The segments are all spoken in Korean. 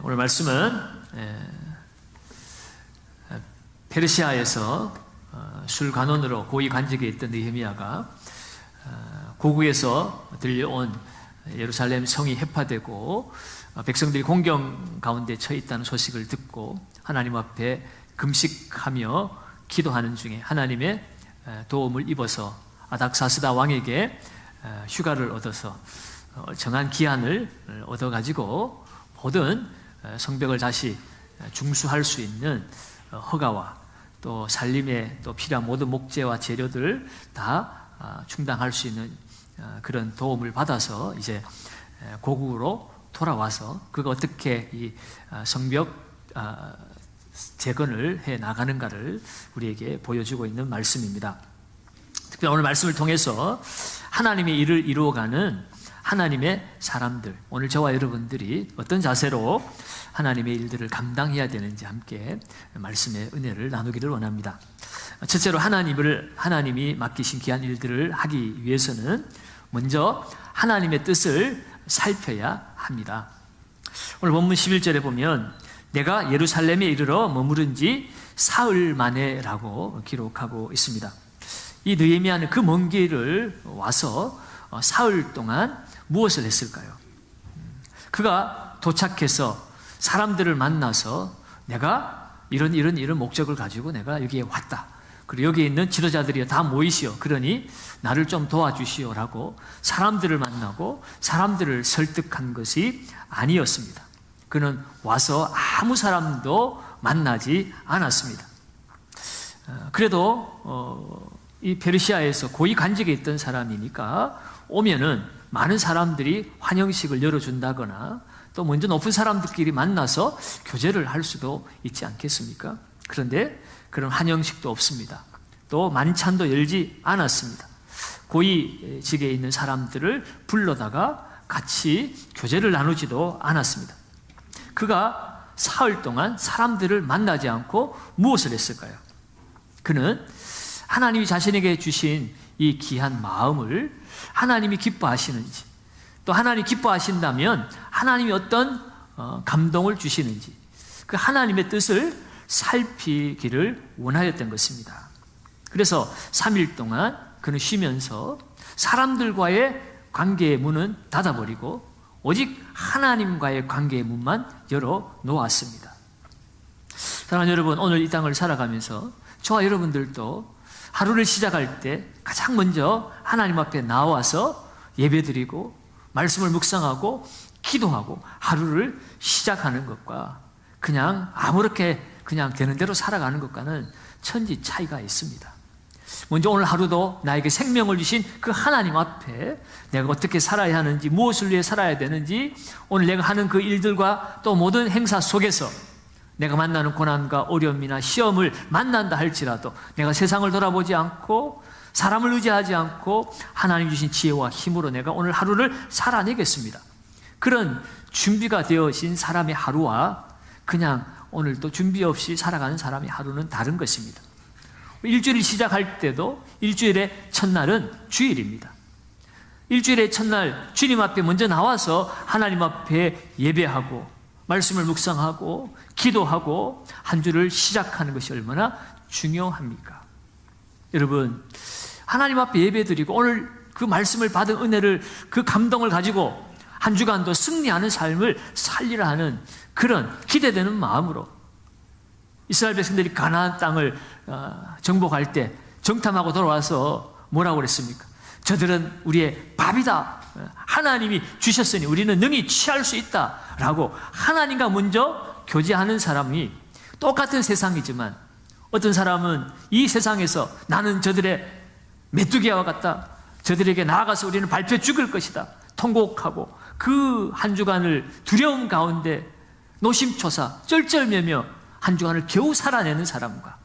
오늘 말씀은 페르시아에서 술관원으로 고위 관직에 있던 느헤미야가 고국에서 들려온 예루살렘 성이 해파되고 백성들이 공경 가운데 처해 있다는 소식을 듣고 하나님 앞에 금식하며 기도하는 중에 하나님의 도움을 입어서 아닥사스다 왕에게 휴가를 얻어서 정한 기한을 얻어가지고 모든 성벽을 다시 중수할 수 있는 허가와 또 살림에 또 필요한 모든 목재와 재료들 다 충당할 수 있는 그런 도움을 받아서 이제 고국으로 돌아와서 그가 어떻게 이 성벽 재건을 해 나가는가를 우리에게 보여주고 있는 말씀입니다. 특별히 오늘 말씀을 통해서 하나님의 일을 이루어가는 하나님의 사람들, 오늘 저와 여러분들이 어떤 자세로 하나님의 일들을 감당해야 되는지 함께 말씀의 은혜를 나누기를 원합니다. 첫째로 하나님이 맡기신 귀한 일들을 하기 위해서는 먼저 하나님의 뜻을 살펴야 합니다. 오늘 본문 11절에 보면 내가 예루살렘에 이르러 머무른 지 사흘 만에 라고 기록하고 있습니다. 이 느헤미야는 그 먼 길을 와서 사흘 동안 무엇을 했을까요? 그가 도착해서 사람들을 만나서 내가 이런 목적을 가지고 내가 여기에 왔다. 그리고 여기에 있는 지도자들이 다 모이시오. 그러니 나를 좀 도와주시오라고 사람들을 만나고 사람들을 설득한 것이 아니었습니다. 그는 와서 아무 사람도 만나지 않았습니다. 그래도 이 페르시아에서 고위 관직에 있던 사람이니까 오면은 많은 사람들이 환영식을 열어준다거나 또 먼저 높은 사람들끼리 만나서 교제를 할 수도 있지 않겠습니까? 그런데 그런 환영식도 없습니다. 또 만찬도 열지 않았습니다. 고위직에 있는 사람들을 불러다가 같이 교제를 나누지도 않았습니다. 그가 사흘 동안 사람들을 만나지 않고 무엇을 했을까요? 그는 하나님이 자신에게 주신 이 귀한 마음을 하나님이 기뻐하시는지, 또 하나님이 기뻐하신다면 하나님이 어떤 감동을 주시는지 그 하나님의 뜻을 살피기를 원하였던 것입니다. 그래서 3일 동안 그는 쉬면서 사람들과의 관계의 문은 닫아버리고 오직 하나님과의 관계의 문만 열어 놓았습니다. 사랑하는 여러분, 오늘 이 땅을 살아가면서 저와 여러분들도 하루를 시작할 때 가장 먼저 하나님 앞에 나와서 예배드리고 말씀을 묵상하고 기도하고 하루를 시작하는 것과 그냥 아무렇게 그냥 되는 대로 살아가는 것과는 천지 차이가 있습니다. 먼저 오늘 하루도 나에게 생명을 주신 그 하나님 앞에 내가 어떻게 살아야 하는지, 무엇을 위해 살아야 되는지, 오늘 내가 하는 그 일들과 또 모든 행사 속에서 내가 만나는 고난과 어려움이나 시험을 만난다 할지라도 내가 세상을 돌아보지 않고 사람을 의지하지 않고 하나님 주신 지혜와 힘으로 내가 오늘 하루를 살아내겠습니다. 그런 준비가 되어진 사람의 하루와 그냥 오늘도 준비 없이 살아가는 사람의 하루는 다른 것입니다. 일주일 시작할 때도 일주일의 첫날은 주일입니다. 일주일의 첫날 주님 앞에 먼저 나와서 하나님 앞에 예배하고 말씀을 묵상하고 기도하고 한 주를 시작하는 것이 얼마나 중요합니까? 여러분, 하나님 앞에 예배드리고 오늘 그 말씀을 받은 은혜를, 그 감동을 가지고 한 주간도 승리하는 삶을 살리라 하는 그런 기대되는 마음으로 이스라엘 백성들이 가나안 땅을 정복할 때 정탐하고 돌아와서 뭐라고 그랬습니까? 저들은 우리의 밥이다. 하나님이 주셨으니 우리는 능히 취할 수 있다라고 하나님과 먼저 교제하는 사람이 똑같은 세상이지만 어떤 사람은 이 세상에서 나는 저들의 메뚜기와 같다. 저들에게 나아가서 우리는 밟혀 죽을 것이다. 통곡하고 그 한 주간을 두려움 가운데 노심초사 쩔쩔매며 한 주간을 겨우 살아내는 사람과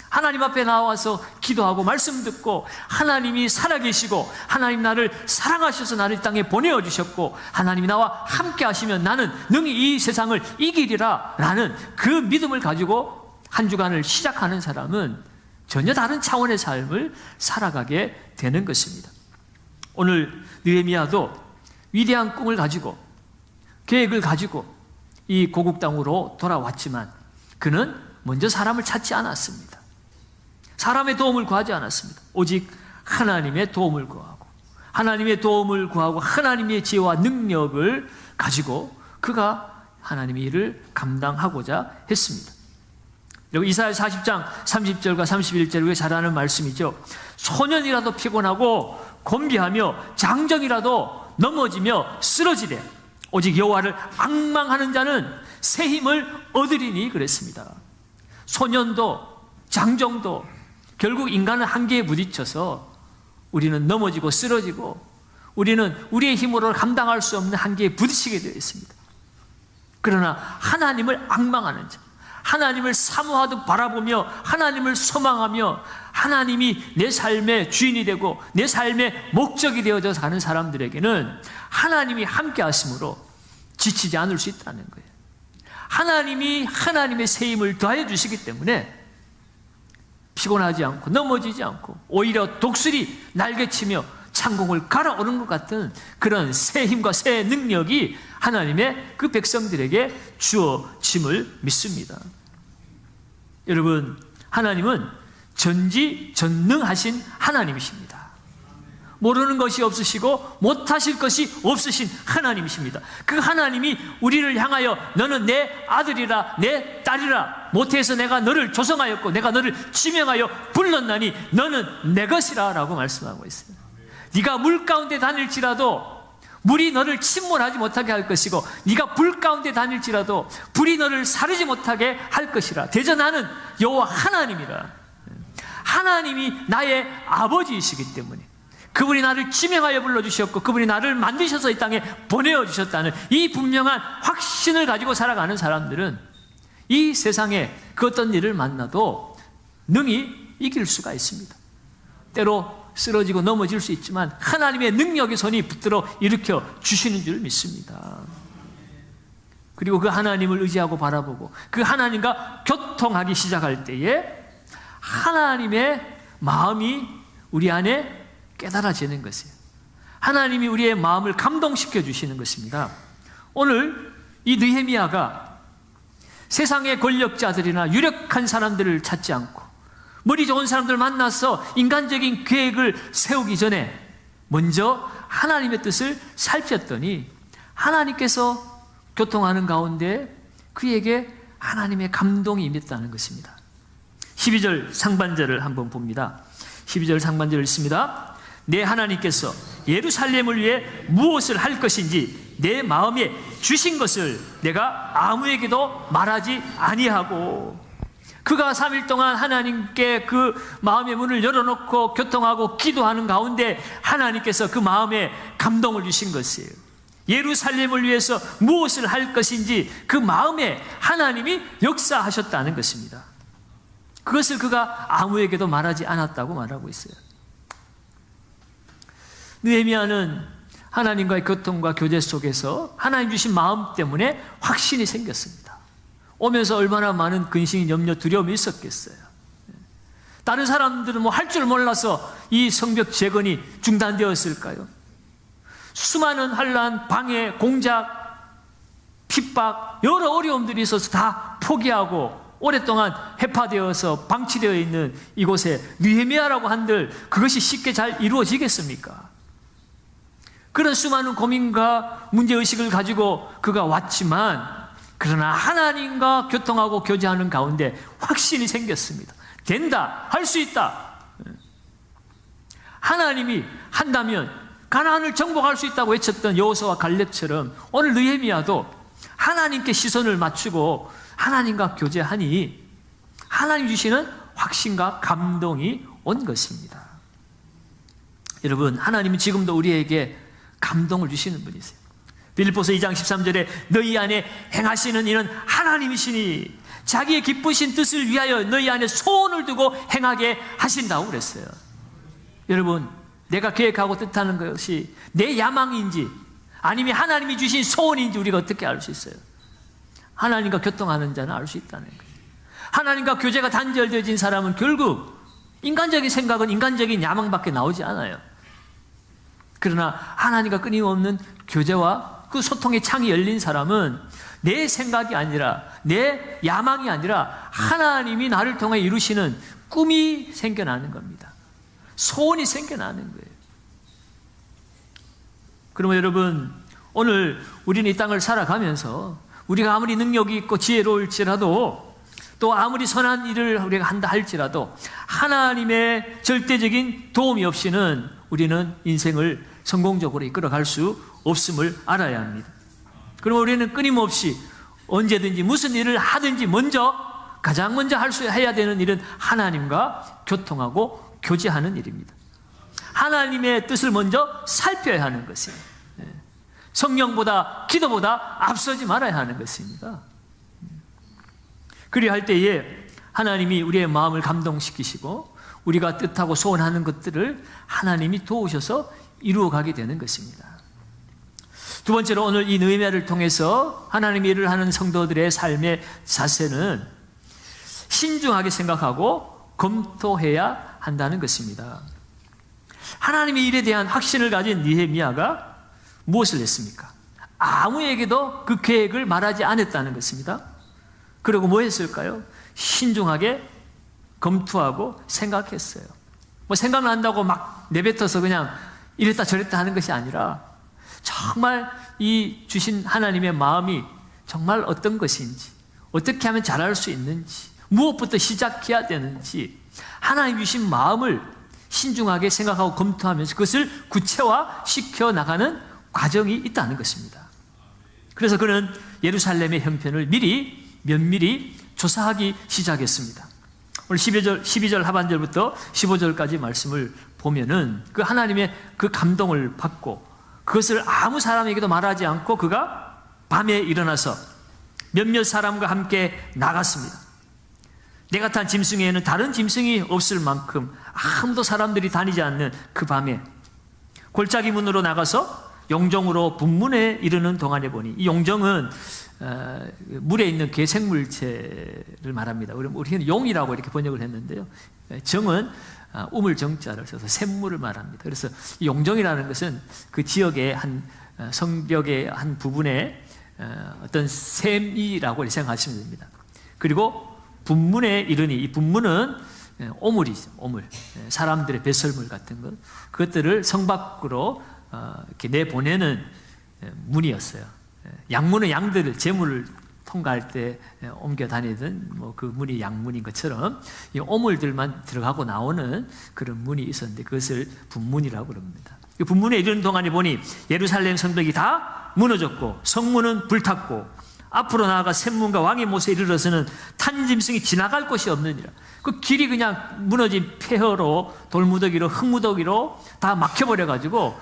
하나님 앞에 나와서 기도하고 말씀 듣고 하나님이 살아계시고 하나님 나를 사랑하셔서 나를 이 땅에 보내어주셨고 하나님이 나와 함께 하시면 나는 능히 이 세상을 이기리라 라는 그 믿음을 가지고 한 주간을 시작하는 사람은 전혀 다른 차원의 삶을 살아가게 되는 것입니다. 오늘 느헤미야도 위대한 꿈을 가지고 계획을 가지고 이 고국 땅으로 돌아왔지만 그는 먼저 사람을 찾지 않았습니다. 사람의 도움을 구하지 않았습니다. 오직 하나님의 도움을 구하고 하나님의 지혜와 능력을 가지고 그가 하나님의 일을 감당하고자 했습니다. 여기 이사야 40장 30절과 31절 우리가 잘 아는 말씀이죠. 소년이라도 피곤하고 곤비하며 장정이라도 넘어지며 쓰러지되 오직 여호와를 앙망하는 자는 새 힘을 얻으리니 그랬습니다. 소년도 장정도 결국 인간은 한계에 부딪혀서 우리는 넘어지고 쓰러지고 우리는 우리의 힘으로 감당할 수 없는 한계에 부딪히게 되어 있습니다. 그러나 하나님을 앙망하는 자, 하나님을 사모하듯 바라보며 하나님을 소망하며 하나님이 내 삶의 주인이 되고 내 삶의 목적이 되어져 가는 사람들에게는 하나님이 함께 하심으로 지치지 않을 수 있다는 거예요. 하나님이 하나님의 새 힘을 더하여 주시기 때문에 피곤하지 않고 넘어지지 않고 오히려 독수리 날개치며 창공을 갈아오르는 것 같은 그런 새 힘과 새 능력이 하나님의 그 백성들에게 주어짐을 믿습니다. 여러분, 하나님은 전지전능하신 하나님이십니다. 모르는 것이 없으시고 못하실 것이 없으신 하나님이십니다. 그 하나님이 우리를 향하여 너는 내 아들이라 내 딸이라 못해서 내가 너를 조성하였고 내가 너를 지명하여 불렀나니 너는 내 것이라 라고 말씀하고 있어요. 네가 물 가운데 다닐지라도 물이 너를 침몰하지 못하게 할 것이고 네가 불 가운데 다닐지라도 불이 너를 사르지 못하게 할 것이라. 대저 나는 여호와 하나님이라. 하나님이 나의 아버지이시기 때문에 그분이 나를 지명하여 불러주셨고 그분이 나를 만드셔서 이 땅에 보내어주셨다는 이 분명한 확신을 가지고 살아가는 사람들은 이 세상에 그 어떤 일을 만나도 능히 이길 수가 있습니다. 때로 쓰러지고 넘어질 수 있지만 하나님의 능력의 손이 붙들어 일으켜 주시는 줄 믿습니다. 그리고 그 하나님을 의지하고 바라보고 그 하나님과 교통하기 시작할 때에 하나님의 마음이 우리 안에 깨달아지는 것이에요. 하나님이 우리의 마음을 감동시켜 주시는 것입니다. 오늘 이 느헤미야가 세상의 권력자들이나 유력한 사람들을 찾지 않고 머리 좋은 사람들 만나서 인간적인 계획을 세우기 전에 먼저 하나님의 뜻을 살폈더니 하나님께서 교통하는 가운데 그에게 하나님의 감동이 임했다는 것입니다. 12절 상반절을 한번 봅니다. 12절 상반절을 읽습니다. 내 하나님께서 예루살렘을 위해 무엇을 할 것인지 내 마음에 주신 것을 내가 아무에게도 말하지 아니하고. 그가 3일 동안 하나님께 그 마음의 문을 열어놓고 교통하고 기도하는 가운데 하나님께서 그 마음에 감동을 주신 것이에요. 예루살렘을 위해서 무엇을 할 것인지 그 마음에 하나님이 역사하셨다는 것입니다. 그것을 그가 아무에게도 말하지 않았다고 말하고 있어요. 느헤미야는 하나님과의 교통과 교제 속에서 하나님 주신 마음 때문에 확신이 생겼습니다. 오면서 얼마나 많은 근심, 염려, 두려움이 있었겠어요. 다른 사람들은 뭐 할 줄 몰라서 이 성벽 재건이 중단되었을까요? 수많은 환난, 방해, 공작, 핍박, 여러 어려움들이 있어서 다 포기하고 오랫동안 해파되어서 방치되어 있는 이곳에 느헤미야라고 한들 그것이 쉽게 잘 이루어지겠습니까? 그런 수많은 고민과 문제의식을 가지고 그가 왔지만 그러나 하나님과 교통하고 교제하는 가운데 확신이 생겼습니다. 된다, 할 수 있다. 하나님이 한다면 가나안을 정복할 수 있다고 외쳤던 여호수아와 갈렙처럼 오늘 느헤미야도 하나님께 시선을 맞추고 하나님과 교제하니 하나님 주시는 확신과 감동이 온 것입니다. 여러분, 하나님은 지금도 우리에게 감동을 주시는 분이세요. 빌립보서 2장 13절에 너희 안에 행하시는 이는 하나님이시니 자기의 기쁘신 뜻을 위하여 너희 안에 소원을 두고 행하게 하신다고 그랬어요. 여러분, 내가 계획하고 뜻하는 것이 내 야망인지 아니면 하나님이 주신 소원인지 우리가 어떻게 알 수 있어요? 하나님과 교통하는 자는 알 수 있다는 거예요. 하나님과 교제가 단절되어진 사람은 결국 인간적인 생각은 인간적인 야망밖에 나오지 않아요. 그러나 하나님과 끊임없는 교제와 그 소통의 창이 열린 사람은 내 생각이 아니라, 내 야망이 아니라 하나님이 나를 통해 이루시는 꿈이 생겨나는 겁니다. 소원이 생겨나는 거예요. 그러면 여러분, 오늘 우리는 이 땅을 살아가면서 우리가 아무리 능력이 있고 지혜로울지라도, 또 아무리 선한 일을 우리가 한다 할지라도 하나님의 절대적인 도움이 없이는 우리는 인생을 성공적으로 이끌어갈 수 없음을 알아야 합니다. 그러면 우리는 끊임없이 언제든지 무슨 일을 하든지 가장 먼저 해야 되는 일은 하나님과 교통하고 교제하는 일입니다. 하나님의 뜻을 먼저 살펴야 하는 것이에요. 성령보다, 기도보다 앞서지 말아야 하는 것입니다. 그리할 때에 하나님이 우리의 마음을 감동시키시고 우리가 뜻하고 소원하는 것들을 하나님이 도우셔서 이루어가게 되는 것입니다. 두 번째로, 오늘 이 느헤미야를 통해서 하나님의 일을 하는 성도들의 삶의 자세는 신중하게 생각하고 검토해야 한다는 것입니다. 하나님의 일에 대한 확신을 가진 느헤미야가 무엇을 했습니까? 아무에게도 그 계획을 말하지 않았다는 것입니다. 그리고 뭐 했을까요? 신중하게 검토하고 생각했어요. 뭐 생각난다고 막 내뱉어서 그냥 이랬다 저랬다 하는 것이 아니라 정말 이 주신 하나님의 마음이 정말 어떤 것인지, 어떻게 하면 잘할 수 있는지, 무엇부터 시작해야 되는지 하나님 주신 마음을 신중하게 생각하고 검토하면서 그것을 구체화시켜 나가는 과정이 있다는 것입니다. 그래서 그는 예루살렘의 형편을 면밀히 조사하기 시작했습니다. 오늘 12절 하반절부터 15절까지 말씀을 보면은 그 하나님의 그 감동을 받고 그것을 아무 사람에게도 말하지 않고 그가 밤에 일어나서 몇몇 사람과 함께 나갔습니다. 내가 탄 짐승에는 다른 짐승이 없을 만큼 아무도 사람들이 다니지 않는 그 밤에 골짜기 문으로 나가서 용정으로 분문에 이르는 동안에 보니, 이 용정은 물에 있는 괴생물체를 말합니다. 우리는 용이라고 이렇게 번역을 했는데요, 정은 우물정자를 써서 샘물을 말합니다. 그래서 이 용정이라는 것은 그 지역의 한 성벽의 한 부분에 어떤 샘이라고 생각하시면 됩니다. 그리고 분문에 이르니, 이 분문은 오물이죠. 오물, 사람들의 배설물 같은 것, 그것들을 성 밖으로 이렇게 내보내는 문이었어요. 양문은 양들을, 재물을 통과할 때 옮겨 다니던 그 문이 양문인 것처럼 이 오물들만 들어가고 나오는 그런 문이 있었는데 그것을 분문이라고 그럽니다. 이 분문에 이르는 동안에 보니 예루살렘 성벽이 다 무너졌고 성문은 불탔고 앞으로 나아가 샘문과 왕의 못에 이르러서는 탄 짐승이 지나갈 곳이 없느니라. 그 길이 그냥 무너진 폐허로, 돌무더기로, 흙무더기로 다 막혀버려가지고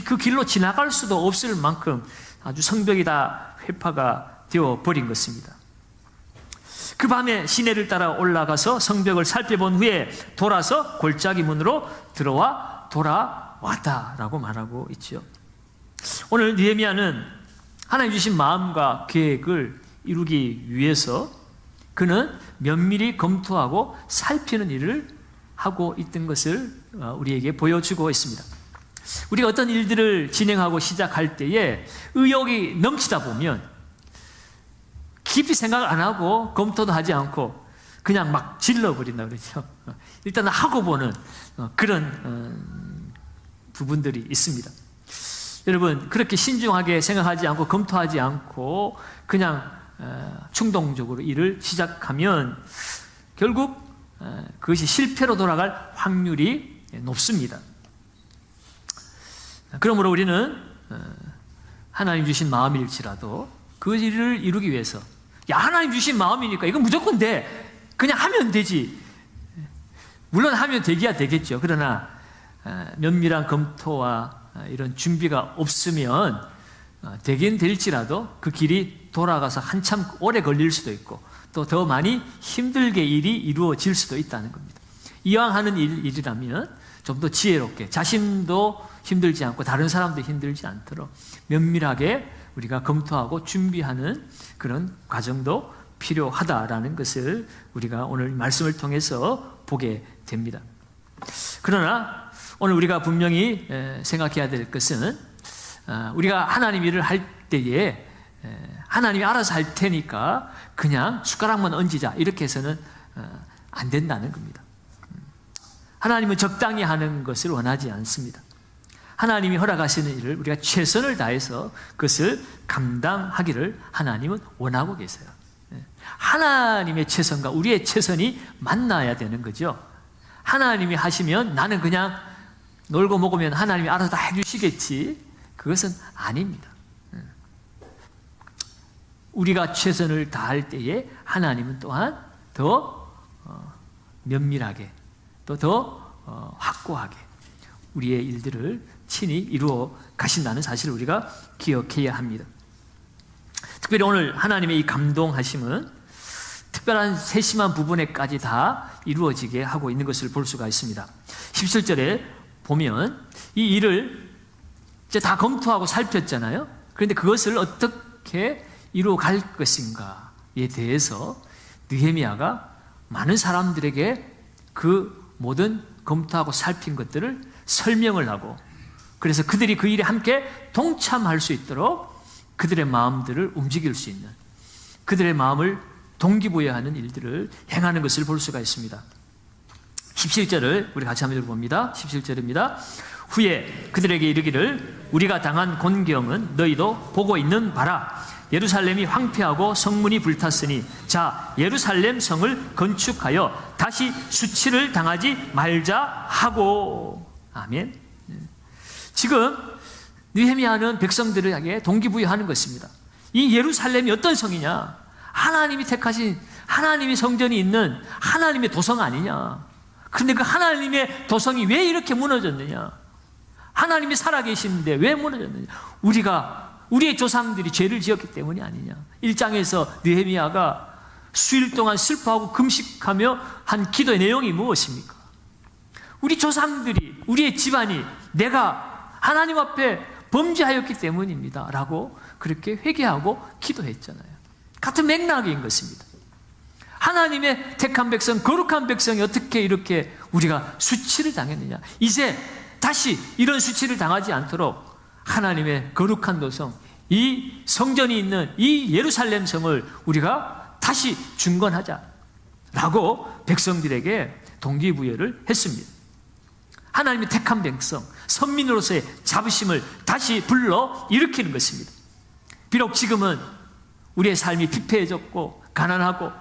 그 길로 지나갈 수도 없을 만큼 아주 성벽이 다 회파가 되어버린 것입니다. 그 밤에 시내를 따라 올라가서 성벽을 살펴본 후에 돌아서 골짜기 문으로 돌아왔다라고 말하고 있죠. 오늘 느헤미야는 하나님 주신 마음과 계획을 이루기 위해서 그는 면밀히 검토하고 살피는 일을 하고 있던 것을 우리에게 보여주고 있습니다. 우리가 어떤 일들을 진행하고 시작할 때에 의욕이 넘치다 보면 깊이 생각을 안 하고 검토도 하지 않고 그냥 막 질러버린다 그러죠. 일단 하고 보는 그런 부분들이 있습니다. 여러분, 그렇게 신중하게 생각하지 않고 검토하지 않고 그냥 충동적으로 일을 시작하면 결국 그것이 실패로 돌아갈 확률이 높습니다. 그러므로 우리는 하나님 주신 마음일지라도 그 일을 이루기 위해서, 야, 하나님 주신 마음이니까 이건 무조건 돼, 그냥 하면 되지. 물론 하면 되기야 되겠죠. 그러나 면밀한 검토와 이런 준비가 없으면 되긴 될지라도 그 길이 돌아가서 한참 오래 걸릴 수도 있고 또 더 많이 힘들게 일이 이루어질 수도 있다는 겁니다. 이왕 하는 일이라면 좀 더 지혜롭게, 자신도 힘들지 않고 다른 사람도 힘들지 않도록 면밀하게 우리가 검토하고 준비하는 그런 과정도 필요하다라는 것을 우리가 오늘 말씀을 통해서 보게 됩니다. 그러나 오늘 우리가 분명히 생각해야 될 것은 우리가 하나님 일을 할 때에 하나님이 알아서 할 테니까 그냥 숟가락만 얹자 이렇게 해서는 안 된다는 겁니다. 하나님은 적당히 하는 것을 원하지 않습니다. 하나님이 허락하시는 일을 우리가 최선을 다해서 그것을 감당하기를 하나님은 원하고 계세요. 하나님의 최선과 우리의 최선이 만나야 되는 거죠. 하나님이 하시면 나는 그냥 놀고 먹으면 하나님이 알아서 다 해주시겠지. 그것은 아닙니다. 우리가 최선을 다할 때에 하나님은 또한 더 면밀하게 또 더 확고하게 우리의 일들을 친히 이루어 가신다는 사실을 우리가 기억해야 합니다. 특별히 오늘 하나님의 이 감동하심은 특별한 세심한 부분에까지 다 이루어지게 하고 있는 것을 볼 수가 있습니다. 17절에 보면 이 일을 이제 다 검토하고 살폈잖아요. 그런데 그것을 어떻게 이루어 갈 것인가에 대해서 느헤미야가 많은 사람들에게 그 모든 검토하고 살핀 것들을 설명을 하고, 그래서 그들이 그 일에 함께 동참할 수 있도록 그들의 마음들을 움직일 수 있는, 그들의 마음을 동기부여하는 일들을 행하는 것을 볼 수가 있습니다. 17절을 우리 같이 한번 읽어봅니다. 17절입니다. 후에 그들에게 이르기를 우리가 당한 곤경은 너희도 보고 있는 바라. 예루살렘이 황폐하고 성문이 불탔으니 자 예루살렘 성을 건축하여 다시 수치를 당하지 말자 하고. 아멘. 지금 느헤미야는 백성들에게 동기부여하는 것입니다. 이 예루살렘이 어떤 성이냐? 하나님이 택하신 하나님의 성전이 있는 하나님의 도성 아니냐? 그런데 그 하나님의 도성이 왜 이렇게 무너졌느냐? 하나님이 살아계시는데 왜 무너졌느냐? 우리의 조상들이 죄를 지었기 때문이 아니냐? 1장에서 느헤미야가 수일 동안 슬퍼하고 금식하며 한 기도의 내용이 무엇입니까? 우리 조상들이, 우리의 집안이 내가 하나님 앞에 범죄하였기 때문입니다 라고 그렇게 회개하고 기도했잖아요. 같은 맥락인 것입니다. 하나님의 택한 백성, 거룩한 백성이 어떻게 이렇게 우리가 수치를 당했느냐? 이제 다시 이런 수치를 당하지 않도록 하나님의 거룩한 도성, 이 성전이 있는 이 예루살렘 성을 우리가 다시 중건하자라고 백성들에게 동기부여를 했습니다. 하나님의 택한 백성, 선민으로서의 자부심을 다시 불러 일으키는 것입니다. 비록 지금은 우리의 삶이 피폐해졌고 가난하고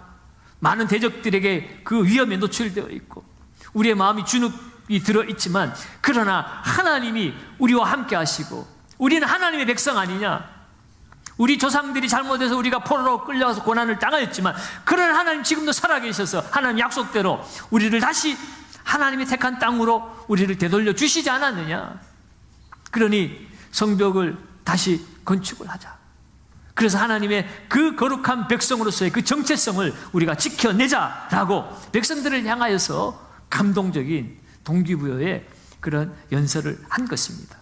많은 대적들에게 그 위험에 노출되어 있고 우리의 마음이 주눅이 들어있지만, 그러나 하나님이 우리와 함께 하시고 우리는 하나님의 백성 아니냐? 우리 조상들이 잘못해서 우리가 포로로 끌려가서 고난을 당하였지만 그러나 하나님 지금도 살아계셔서 하나님 약속대로 우리를 다시 하나님의 택한 땅으로 우리를 되돌려 주시지 않았느냐? 그러니 성벽을 다시 건축을 하자. 그래서 하나님의 그 거룩한 백성으로서의 그 정체성을 우리가 지켜내자라고 백성들을 향하여서 감동적인 동기부여의 그런 연설을 한 것입니다.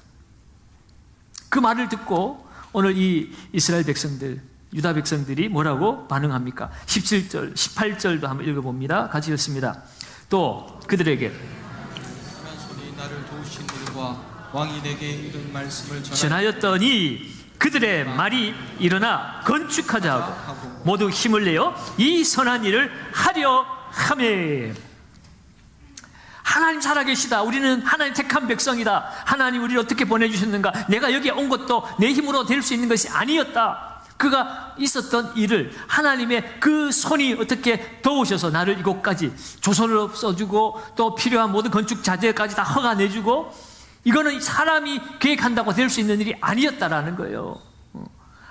그 말을 듣고 오늘 이 이스라엘 백성들, 유다 백성들이 뭐라고 반응합니까? 17절, 18절도 한번 읽어봅니다. 같이 읽습니다. 또 그들에게 소리 나를 도우신 일과 왕이 내게 이른 말씀을 전하였더니 그들의 말이 일어나 건축하자 하고 모두 힘을 내어 이 선한 일을 하려 하매. 하나님 살아계시다. 우리는 하나님 택한 백성이다. 하나님 우리를 어떻게 보내주셨는가? 내가 여기에 온 것도 내 힘으로 될 수 있는 것이 아니었다. 그가 있었던 일을 하나님의 그 손이 어떻게 도우셔서 나를 이곳까지 조선을 써주고 또 필요한 모든 건축 자재까지 다 허가 내주고, 이거는 사람이 계획한다고 될 수 있는 일이 아니었다라는 거예요.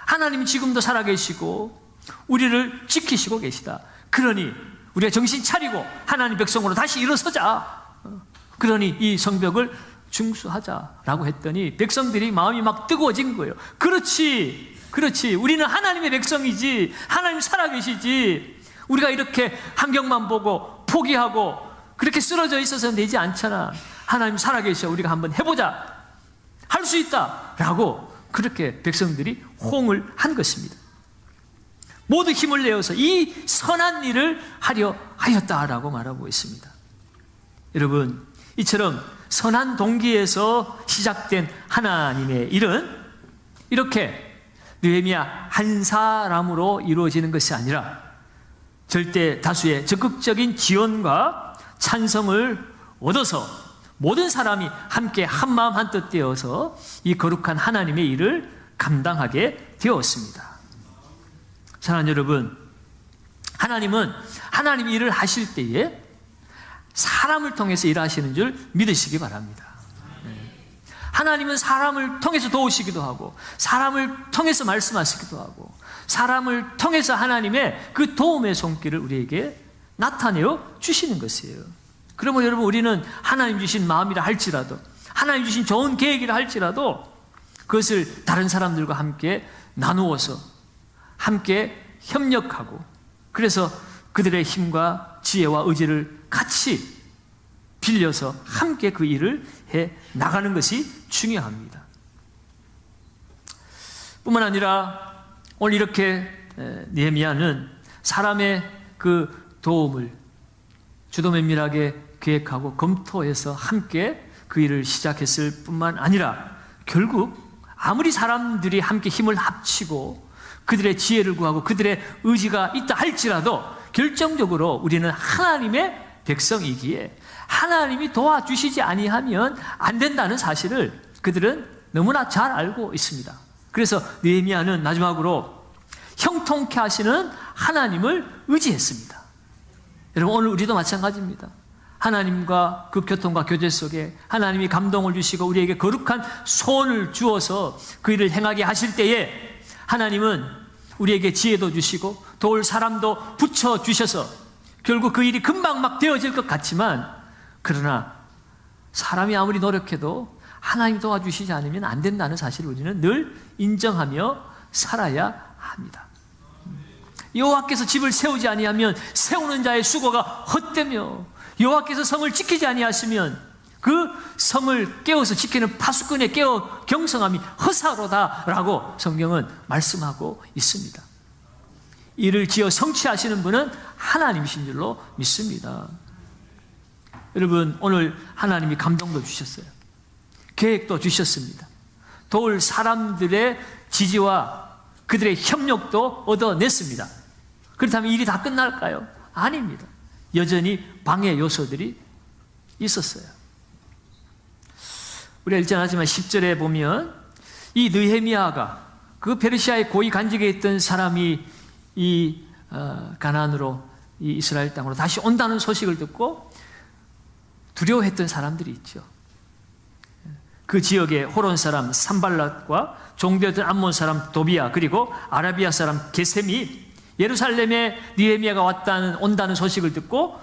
하나님이 지금도 살아계시고 우리를 지키시고 계시다. 그러니 우리가 정신 차리고 하나님 백성으로 다시 일어서자. 그러니 이 성벽을 중수하자라고 했더니 백성들이 마음이 막 뜨거워진 거예요. 그렇지. 우리는 하나님의 백성이지. 하나님 살아계시지. 우리가 이렇게 환경만 보고 포기하고 그렇게 쓰러져 있어서는 되지 않잖아. 하나님 살아계셔. 우리가 한번 해보자. 할 수 있다. 라고 그렇게 백성들이 호응을 한 것입니다. 모두 힘을 내어서 이 선한 일을 하려 하였다라고 말하고 있습니다. 여러분, 이처럼 선한 동기에서 시작된 하나님의 일은 이렇게 느헤미야 한 사람으로 이루어지는 것이 아니라 절대 다수의 적극적인 지원과 찬성을 얻어서 모든 사람이 함께 한마음 한뜻 되어서 이 거룩한 하나님의 일을 감당하게 되었습니다. 사랑하는 여러분, 하나님은 하나님 일을 하실 때에 사람을 통해서 일하시는 줄 믿으시기 바랍니다. 하나님은 사람을 통해서 도우시기도 하고 사람을 통해서 말씀하시기도 하고 사람을 통해서 하나님의 그 도움의 손길을 우리에게 나타내어 주시는 것이에요. 그러면 여러분, 우리는 하나님 주신 마음이라 할지라도, 하나님 주신 좋은 계획이라 할지라도 그것을 다른 사람들과 함께 나누어서 함께 협력하고, 그래서 그들의 힘과 지혜와 의지를 같이 빌려서 함께 그 일을 해 나가는 것이 중요합니다. 뿐만 아니라 오늘 이렇게 느헤미야는 사람의 그 도움을 주도 면밀하게 계획하고 검토해서 함께 그 일을 시작했을 뿐만 아니라 결국 아무리 사람들이 함께 힘을 합치고 그들의 지혜를 구하고 그들의 의지가 있다 할지라도 결정적으로 우리는 하나님의 백성이기에 하나님이 도와주시지 아니하면 안 된다는 사실을 그들은 너무나 잘 알고 있습니다. 그래서 느헤미야는 마지막으로 형통케 하시는 하나님을 의지했습니다. 여러분, 오늘 우리도 마찬가지입니다. 하나님과 그 교통과 교제 속에 하나님이 감동을 주시고 우리에게 거룩한 소원을 주어서 그 일을 행하게 하실 때에 하나님은 우리에게 지혜도 주시고 도울 사람도 붙여주셔서 결국 그 일이 금방 막 되어질 것 같지만, 그러나 사람이 아무리 노력해도 하나님 도와주시지 않으면 안 된다는 사실을 우리는 늘 인정하며 살아야 합니다. 여호와께서 집을 세우지 아니하면 세우는 자의 수고가 헛되며 여호와께서 성을 지키지 아니하시면 그 성을 깨워서 지키는 파수꾼에 깨어 경성함이 허사로다라고 성경은 말씀하고 있습니다. 이를 지어 성취하시는 분은 하나님이신 줄로 믿습니다. 여러분, 오늘 하나님이 감동도 주셨어요. 계획도 주셨습니다. 도울 사람들의 지지와 그들의 협력도 얻어냈습니다. 그렇다면 일이 다 끝날까요? 아닙니다. 여전히 방해 요소들이 있었어요. 우리가 일전하지만 10절에 보면 이 느헤미야가 그 페르시아의 고위 간직에 있던 사람이 이 가나안으로, 이 이스라엘 땅으로 다시 온다는 소식을 듣고 두려워했던 사람들이 있죠. 그 지역의 호론 사람 산발랏과 종되었던 암몬 사람 도비야, 그리고 아라비아 사람 게셈이 예루살렘에 느헤미야가 온다는 소식을 듣고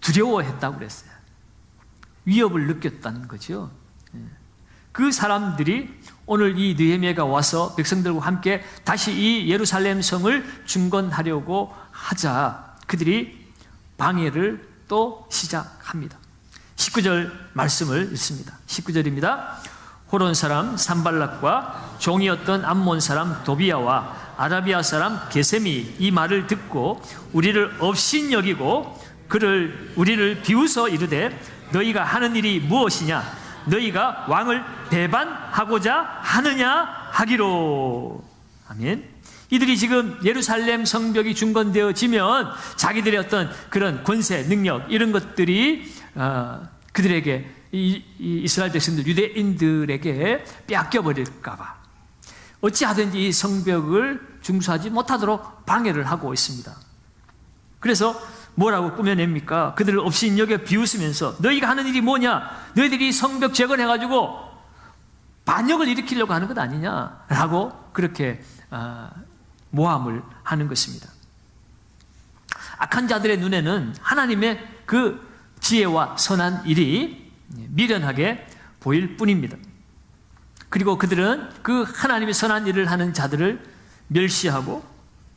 두려워했다고 그랬어요. 위협을 느꼈다는 거죠. 그 사람들이 오늘 이 느헤미야가 와서 백성들과 함께 다시 이 예루살렘 성을 중건하려고 하자 그들이 방해를 또 시작합니다. 19절 말씀을 읽습니다. 19절입니다. 호론 사람 산발랏과 종이었던 암몬 사람 도비야와 아라비아 사람 게셈이 이 말을 듣고 우리를 업신여기고 우리를 비웃어 이르되 너희가 하는 일이 무엇이냐? 너희가 왕을 배반하고자 하느냐 하기로. 아멘. 이들이 지금 예루살렘 성벽이 중건되어지면 자기들의 어떤 그런 권세, 능력 이런 것들이 그들에게 이 이스라엘 백성들, 유대인들에게 빼앗겨버릴까 봐 어찌하든지 이 성벽을 중수하지 못하도록 방해를 하고 있습니다. 그래서 뭐라고 꾸며냅니까? 그들을 업신여겨 비웃으면서 너희가 하는 일이 뭐냐? 너희들이 성벽 재건해가지고 반역을 일으키려고 하는 것 아니냐라고 그렇게 모함을 하는 것입니다. 악한 자들의 눈에는 하나님의 그 지혜와 선한 일이 미련하게 보일 뿐입니다. 그리고 그들은 그 하나님의 선한 일을 하는 자들을 멸시하고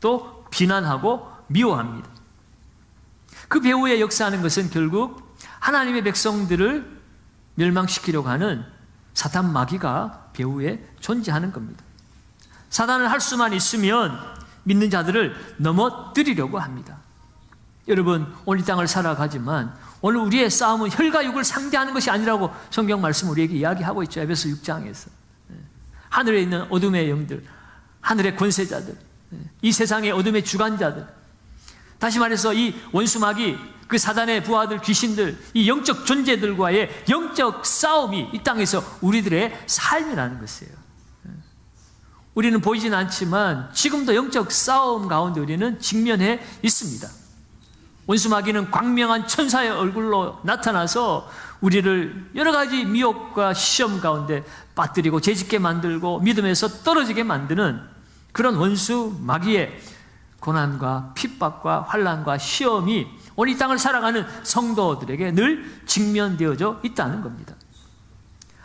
또 비난하고 미워합니다. 그 배후에 역사하는 것은 결국 하나님의 백성들을 멸망시키려고 하는 사탄 마귀가 배후에 존재하는 겁니다. 사단을 할 수만 있으면 믿는 자들을 넘어뜨리려고 합니다. 여러분, 오늘 이 땅을 살아가지만 오늘 우리의 싸움은 혈과 육을 상대하는 것이 아니라고 성경 말씀 우리에게 이야기하고 있죠. 에베소 6장에서. 하늘에 있는 어둠의 영들, 하늘의 권세자들, 이 세상의 어둠의 주관자들, 다시 말해서 이 원수마귀, 그 사단의 부하들, 귀신들, 이 영적 존재들과의 영적 싸움이 이 땅에서 우리들의 삶이라는 것이에요. 우리는 보이진 않지만 지금도 영적 싸움 가운데 우리는 직면해 있습니다. 원수마귀는 광명한 천사의 얼굴로 나타나서 우리를 여러 가지 미혹과 시험 가운데 빠뜨리고 죄짓게 만들고 믿음에서 떨어지게 만드는 그런 원수마귀의 고난과 핍박과 환난과 시험이 오늘 이 땅을 살아가는 성도들에게 늘 직면되어져 있다는 겁니다.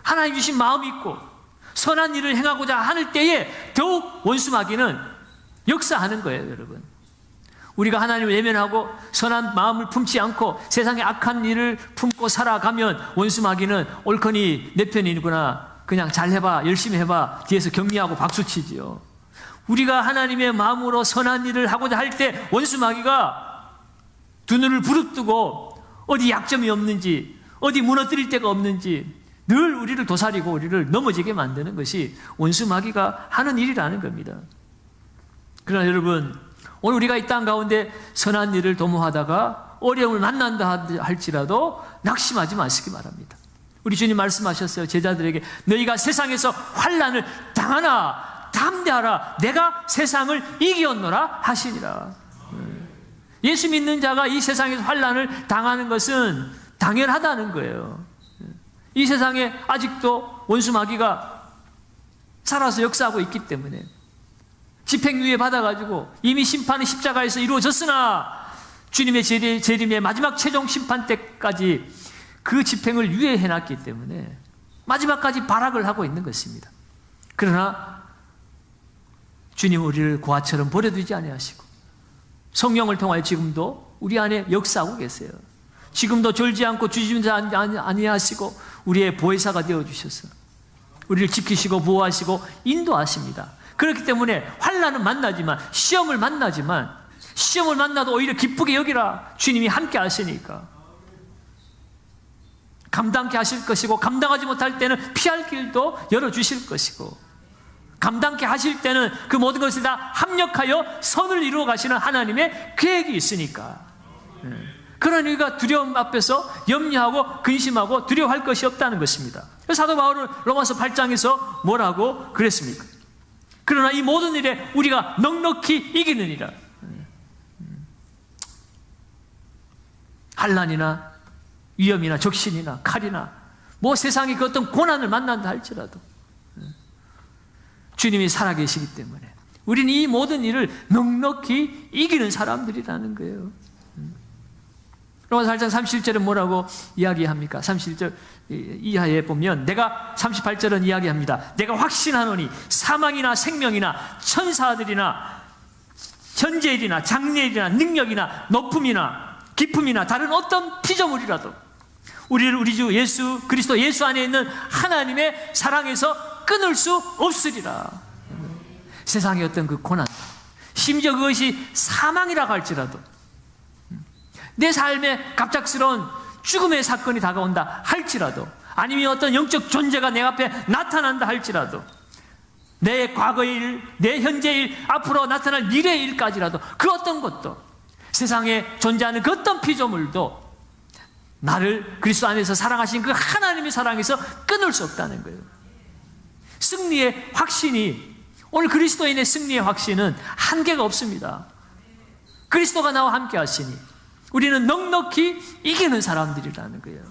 하나님 주신 마음이 있고 선한 일을 행하고자 하는 때에 더욱 원수마귀는 역사하는 거예요, 여러분. 우리가 하나님을 외면하고 선한 마음을 품지 않고 세상의 악한 일을 품고 살아가면 원수마귀는 옳거니 내 편이구나, 그냥 잘해봐, 열심히 해봐, 뒤에서 격려하고 박수치지요. 우리가 하나님의 마음으로 선한 일을 하고자 할 때 원수마귀가 두 눈을 부릅뜨고 어디 약점이 없는지, 어디 무너뜨릴 데가 없는지 늘 우리를 도사리고 우리를 넘어지게 만드는 것이 원수마귀가 하는 일이라는 겁니다. 그러나 여러분, 오늘 우리가 이 땅 가운데 선한 일을 도모하다가 어려움을 만난다 할지라도 낙심하지 마시기 바랍니다. 우리 주님 말씀하셨어요. 제자들에게 너희가 세상에서 환난을 당하나 담대하라, 내가 세상을 이기었노라 하시니라. 예수 믿는 자가 이 세상에서 환난을 당하는 것은 당연하다는 거예요. 이 세상에 아직도 원수마귀가 살아서 역사하고 있기 때문에 집행유예 받아가지고 이미 심판은 십자가에서 이루어졌으나 주님의 재림의 마지막 최종 심판 때까지 그 집행을 유예해놨기 때문에 마지막까지 발악을 하고 있는 것입니다. 그러나 주님은 우리를 고아처럼 버려두지 아니하시고 성령을 통하여 지금도 우리 안에 역사하고 계세요. 지금도 졸지 않고 주저앉지 아니하시고 우리의 보혜사가 되어주셔서 우리를 지키시고 보호하시고 인도하십니다. 그렇기 때문에 환난은 만나지만, 시험을 만나지만, 시험을 만나도 오히려 기쁘게 여기라. 주님이 함께 하시니까 감당케 하실 것이고, 감당하지 못할 때는 피할 길도 열어주실 것이고, 감당케 하실 때는 그 모든 것을 다 합력하여 선을 이루어 가시는 하나님의 계획이 있으니까. 그런 우리가 두려움 앞에서 염려하고 근심하고 두려워할 것이 없다는 것입니다. 사도 바울은 로마서 8장에서 뭐라고 그랬습니까? 그러나 이 모든 일에 우리가 넉넉히 이기느니라. 환난이나 위험이나 적신이나 칼이나 뭐 세상의 그 어떤 고난을 만난다 할지라도 주님이 살아계시기 때문에 우리는 이 모든 일을 넉넉히 이기는 사람들이라는 거예요. 로마서 8장 37절은 뭐라고 이야기합니까? 37절 이하에 보면 내가 38절은 이야기합니다. 내가 확신하노니 사망이나 생명이나 천사들이나 현재일이나 장래일이나 능력이나 높음이나 깊음이나 다른 어떤 피조물이라도 우리를 우리 주 예수 그리스도 예수 안에 있는 하나님의 사랑에서 끊을 수 없으리라. 세상의 어떤 그 고난, 심지어 그것이 사망이라고 할지라도, 내 삶에 갑작스러운 죽음의 사건이 다가온다 할지라도, 아니면 어떤 영적 존재가 내 앞에 나타난다 할지라도, 내 과거의 일, 내 현재의 일, 앞으로 나타날 미래의 일까지라도 그 어떤 것도, 세상에 존재하는 그 어떤 피조물도 나를 그리스도 안에서 사랑하신 그 하나님의 사랑에서 끊을 수 없다는 거예요. 승리의 확신이, 오늘 그리스도인의 승리의 확신은 한계가 없습니다. 그리스도가 나와 함께 하시니 우리는 넉넉히 이기는 사람들이라는 거예요.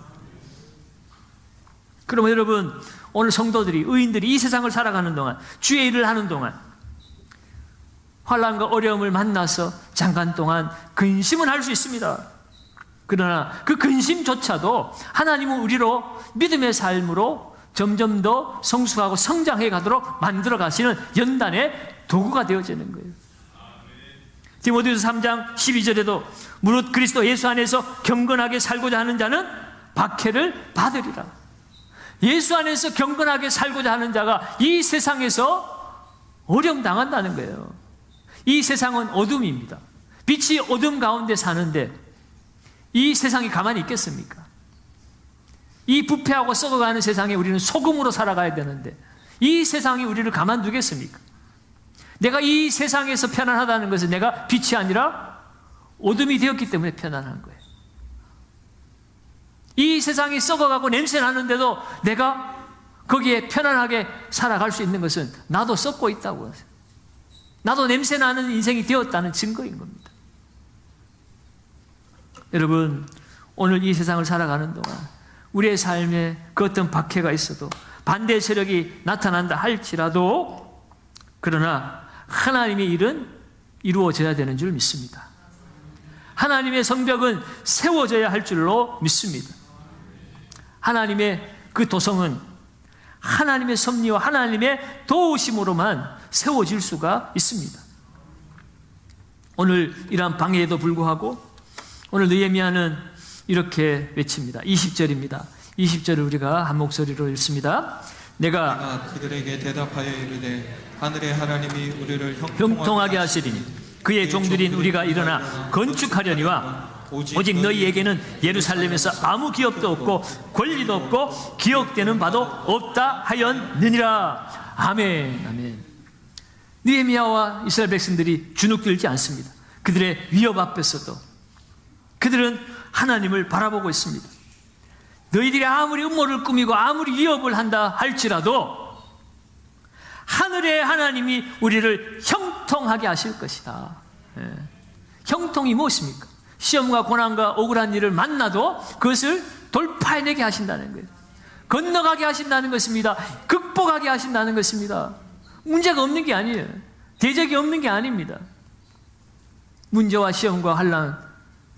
그러면 여러분, 오늘 성도들이, 의인들이 이 세상을 살아가는 동안, 주의 일을 하는 동안 환난과 어려움을 만나서 잠깐 동안 근심은 할 수 있습니다. 그러나 그 근심조차도 하나님은 우리로 믿음의 삶으로 점점 더 성숙하고 성장해 가도록 만들어 가시는 연단의 도구가 되어지는 거예요. 디모데후서 3장 12절에도 무릇 그리스도 예수 안에서 경건하게 살고자 하는 자는 박해를 받으리라. 예수 안에서 경건하게 살고자 하는 자가 이 세상에서 어려움 당한다는 거예요. 이 세상은 어둠입니다. 빛이 어둠 가운데 사는데 이 세상이 가만히 있겠습니까? 이 부패하고 썩어가는 세상에 우리는 소금으로 살아가야 되는데 이 세상이 우리를 가만두겠습니까? 내가 이 세상에서 편안하다는 것은 내가 빛이 아니라 어둠이 되었기 때문에 편안한 거예요. 이 세상이 썩어가고 냄새 나는데도 내가 거기에 편안하게 살아갈 수 있는 것은 나도 썩고 있다고 하세요. 나도 냄새 나는 인생이 되었다는 증거인 겁니다. 여러분, 오늘 이 세상을 살아가는 동안 우리의 삶에 그 어떤 박해가 있어도, 반대 세력이 나타난다 할지라도, 그러나 하나님의 일은 이루어져야 되는 줄 믿습니다. 하나님의 성벽은 세워져야 할 줄로 믿습니다. 하나님의 그 도성은 하나님의 섭리와 하나님의 도우심으로만 세워질 수가 있습니다. 오늘 이러한 방해에도 불구하고 오늘 느헤미야는 이렇게 외칩니다. 20절입니다. 20절을 우리가 한 목소리로 읽습니다. 내가 그들에게 대답하여 이르되 하늘의 하나님이 우리를 형통하게 하시리니 그의 종들인 우리가 일어나 건축하려니와 오직 너희에게는 예루살렘에서 아무 기업도 없고 권리도 없고 기억되는 바도 없다 하였느니라. 아멘. 아멘. 느헤미야와 이스라엘 백성들이 주눅들지 않습니다. 그들의 위협 앞에서도 그들은 하나님을 바라보고 있습니다. 너희들이 아무리 음모를 꾸미고 아무리 위협을 한다 할지라도 하늘의 하나님이 우리를 형통하게 하실 것이다. 형통이 무엇입니까? 시험과 고난과 억울한 일을 만나도 그것을 돌파해내게 하신다는 거예요. 건너가게 하신다는 것입니다. 극복하게 하신다는 것입니다. 문제가 없는 게 아니에요. 대적이 없는 게 아닙니다. 문제와 시험과 환난,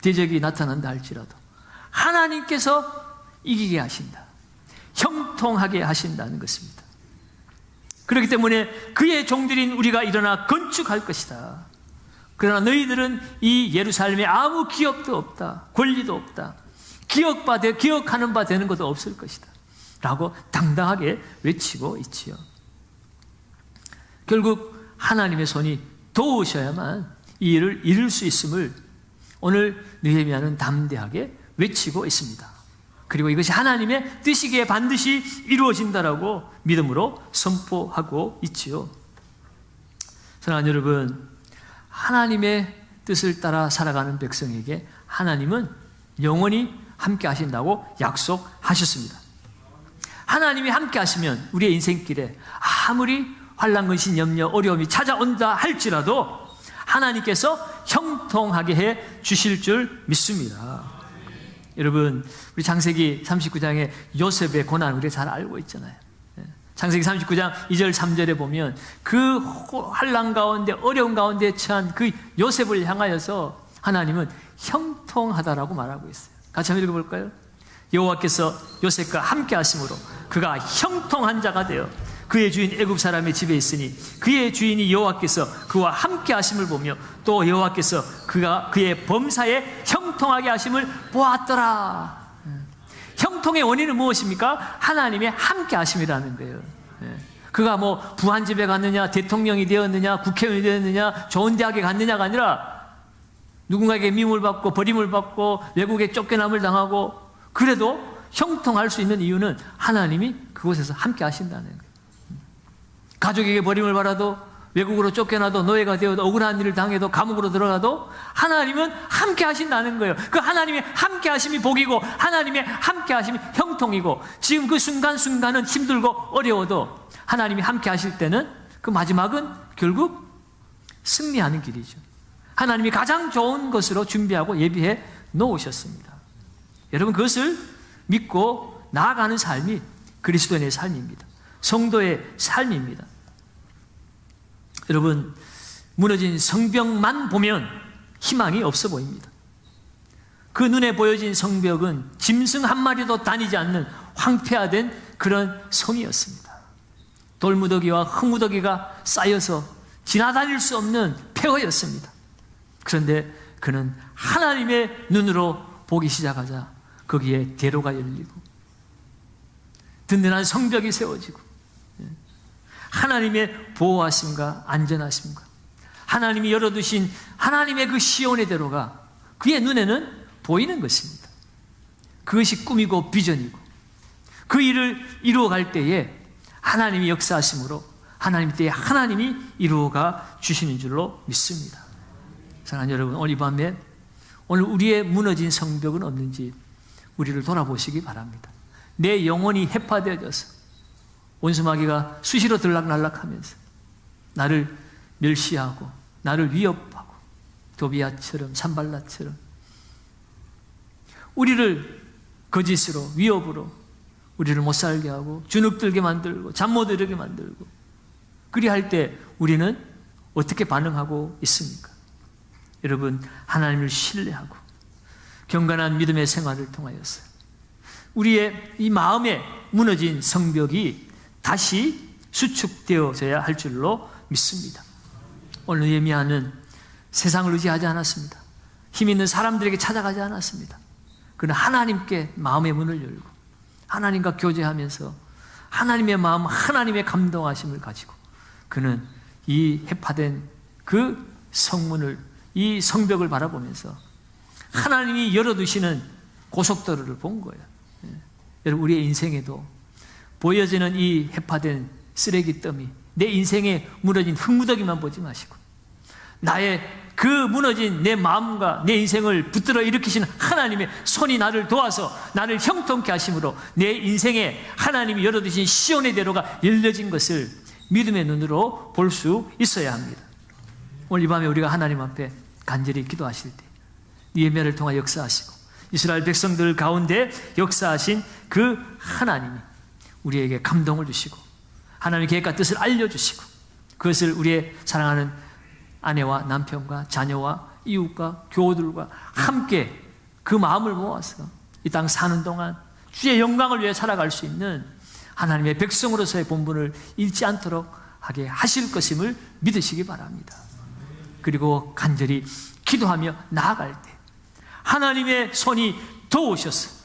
대적이 나타난다 할지라도 하나님께서 이기게 하신다. 형통하게 하신다는 것입니다. 그렇기 때문에 그의 종들인 우리가 일어나 건축할 것이다. 그러나 너희들은 이 예루살렘에 아무 기업도 없다. 권리도 없다. 기억하는 바 되는 것도 없을 것이다. 라고 당당하게 외치고 있지요. 결국 하나님의 손이 도우셔야만 이 일을 이룰 수 있음을 오늘 느헤미야는 담대하게 외치고 있습니다. 그리고 이것이 하나님의 뜻이기에 반드시 이루어진다라고 믿음으로 선포하고 있지요. 사랑하는 여러분, 하나님의 뜻을 따라 살아가는 백성에게 하나님은 영원히 함께 하신다고 약속하셨습니다. 하나님이 함께 하시면 우리의 인생길에 아무리 환난, 근심, 염려, 어려움이 찾아온다 할지라도 하나님께서 형통하게 해 주실 줄 믿습니다. 여러분, 우리 창세기 39장의 요셉의 고난 우리가 잘 알고 있잖아요. 창세기 39장 2절 3절에 보면 그 환난 가운데 어려운 가운데 처한 그 요셉을 향하여서 하나님은 형통하다라고 말하고 있어요. 같이 한번 읽어볼까요? 여호와께서 요셉과 함께 하심으로 그가 형통한 자가 되어 그의 주인 애굽 사람의 집에 있으니 그의 주인이 여호와께서 그와 함께 하심을 보며 또 여호와께서 그의 범사에 형통하게 하심을 보았더라. 형통의 원인은 무엇입니까? 하나님의 함께 하심이라는 거예요. 그가 뭐 부한집에 갔느냐, 대통령이 되었느냐, 국회의원이 되었느냐, 좋은 대학에 갔느냐가 아니라 누군가에게 미움을 받고 버림을 받고 외국에 쫓겨남을 당하고 그래도 형통할 수 있는 이유는 하나님이 그곳에서 함께 하신다는 거예요. 가족에게 버림을 받아도 외국으로 쫓겨나도 노예가 되어도 억울한 일을 당해도 감옥으로 들어가도 하나님은 함께 하신다는 거예요. 그 하나님의 함께 하심이 복이고 하나님의 함께 하심이 형통이고 지금 그 순간순간은 힘들고 어려워도 하나님이 함께 하실 때는 그 마지막은 결국 승리하는 길이죠. 하나님이 가장 좋은 것으로 준비하고 예비해 놓으셨습니다. 여러분, 그것을 믿고 나아가는 삶이 그리스도인의 삶입니다. 성도의 삶입니다. 여러분, 무너진 성벽만 보면 희망이 없어 보입니다. 그 눈에 보여진 성벽은 짐승 한 마리도 다니지 않는 황폐화된 그런 성이었습니다. 돌무더기와 흙무더기가 쌓여서 지나다닐 수 없는 폐허였습니다. 그런데 그는 하나님의 눈으로 보기 시작하자 거기에 대로가 열리고 든든한 성벽이 세워지고 하나님의 보호하심과 안전하심과 하나님이 열어두신 하나님의 그 시온의 대로가 그의 눈에는 보이는 것입니다. 그것이 꿈이고 비전이고 그 일을 이루어갈 때에 하나님이 역사하심으로 하나님 때에 하나님이 이루어가 주시는 줄로 믿습니다. 사랑하는 여러분, 오늘 이 밤에 오늘 우리의 무너진 성벽은 없는지 우리를 돌아보시기 바랍니다. 내 영혼이 해파되어져서 원수마귀가 수시로 들락날락하면서 나를 멸시하고 나를 위협하고 도비아처럼 산발라처럼 우리를 거짓으로 위협으로 우리를 못 살게 하고 주눅들게 만들고 잠 못 이루게 만들고 그리할 때 우리는 어떻게 반응하고 있습니까? 여러분, 하나님을 신뢰하고 경건한 믿음의 생활을 통하여서 우리의 이 마음에 무너진 성벽이 다시 수축되어져야 할 줄로 믿습니다. 오늘 느헤미야는 세상을 의지하지 않았습니다. 힘 있는 사람들에게 찾아가지 않았습니다. 그는 하나님께 마음의 문을 열고 하나님과 교제하면서 하나님의 마음, 하나님의 감동하심을 가지고 그는 이 해파된 그 성문을, 이 성벽을 바라보면서 하나님이 열어두시는 고속도로를 본 거예요. 여러분, 우리의 인생에도 보여지는 이 해파된 쓰레기 더미, 내 인생에 무너진 흙무더기만 보지 마시고 나의 그 무너진 내 마음과 내 인생을 붙들어 일으키시는 하나님의 손이 나를 도와서 나를 형통케 하심으로 내 인생에 하나님이 열어두신 시온의 대로가 열려진 것을 믿음의 눈으로 볼 수 있어야 합니다. 오늘 이 밤에 우리가 하나님 앞에 간절히 기도하실 때 느헤미야를 통하 역사하시고 이스라엘 백성들 가운데 역사하신 그 하나님이 우리에게 감동을 주시고 하나님의 계획과 뜻을 알려주시고 그것을 우리의 사랑하는 아내와 남편과 자녀와 이웃과 교우들과 함께 그 마음을 모아서 이 땅 사는 동안 주의 영광을 위해 살아갈 수 있는 하나님의 백성으로서의 본분을 잃지 않도록 하게 하실 것임을 믿으시기 바랍니다. 그리고 간절히 기도하며 나아갈 때 하나님의 손이 도우셔서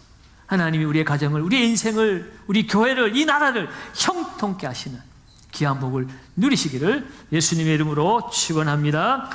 하나님이 우리의 가정을, 우리의 인생을, 우리 교회를, 이 나라를 형통케 하시는 귀한 복을 누리시기를 예수님의 이름으로 축원합니다.